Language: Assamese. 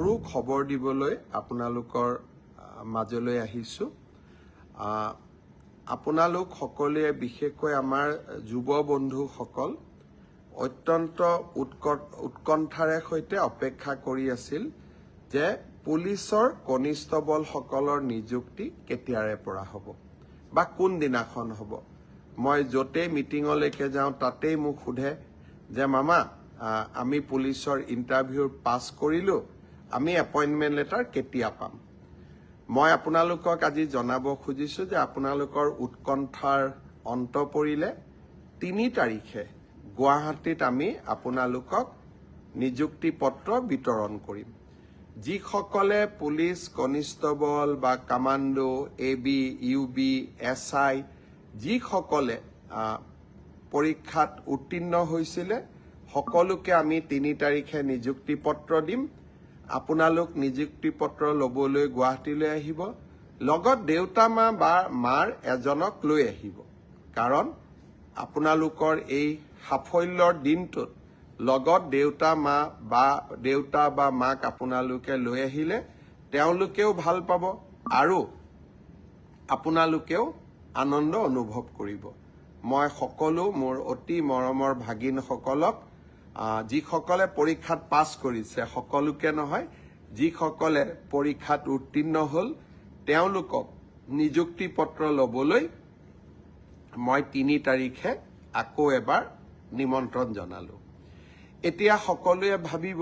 সৰু খবৰ দিবলৈ আপোনালোকৰ মাজলৈ আহিছো। আপোনালোক সকলোৱে বিশেষকৈ আমাৰ যুৱ বন্ধুসকল অত্যন্ত উৎকণ্ঠাৰে সৈতে অপেক্ষা কৰি আছিল যে পুলিচৰ কনিষ্টবলসকলৰ নিযুক্তি কেতিয়াৰে পৰা হ'ব বা কোন দিনাখন হ'ব। মই য'তেই মিটিঙলৈকে যাওঁ তাতেই মোক সোধে যে মামা আমি পুলিচৰ ইণ্টাৰভিউ পাছ কৰিলোঁ, আমি এপইণ্টমেণ্ট লেটাৰ কেতিয়া পাম। মই আপোনালোকক আজি জনাব খুজিছোঁ যে আপোনালোকৰ উৎকণ্ঠাৰ অন্ত পৰিলে ৩ তাৰিখে গুৱাহাটীত আমি আপোনালোকক নিযুক্তি পত্ৰ বিতৰণ কৰিম। যিসকলে পুলিচ কনিষ্টবল বা কামাণ্ডো, AB, UB, SI যিসকলে পৰীক্ষাত উত্তীৰ্ণ হৈছিলে সকলোকে আমি ৩ তাৰিখে নিযুক্তি পত্ৰ দিম। আপোনালোক নিযুক্তি পত্ৰ ল'বলৈ গুৱাহাটীলৈ আহিব, লগত দেউতা মা বা মাৰ এজনক লৈ আহিব। কাৰণ আপোনালোকৰ এই সাফল্যৰ দিনটোত লগত দেউতা বা মাক আপোনালোকে লৈ আহিলে তেওঁলোকেও ভাল পাব আৰু আপোনালোকেও আনন্দ অনুভৱ কৰিব। মই সকলো মোৰ অতি মৰমৰ ভাগিনসকলক যিসকলে পৰীক্ষাত পাছ কৰিছে, সকলোকে নহয়, যিসকলে পৰীক্ষাত উত্তীৰ্ণ হ'ল তেওঁলোকক নিযুক্তি পত্ৰ ল'বলৈ মই ৩ তাৰিখে আকৌ এবাৰ নিমন্ত্ৰণ জনালোঁ। এতিয়া সকলোৱে ভাবিব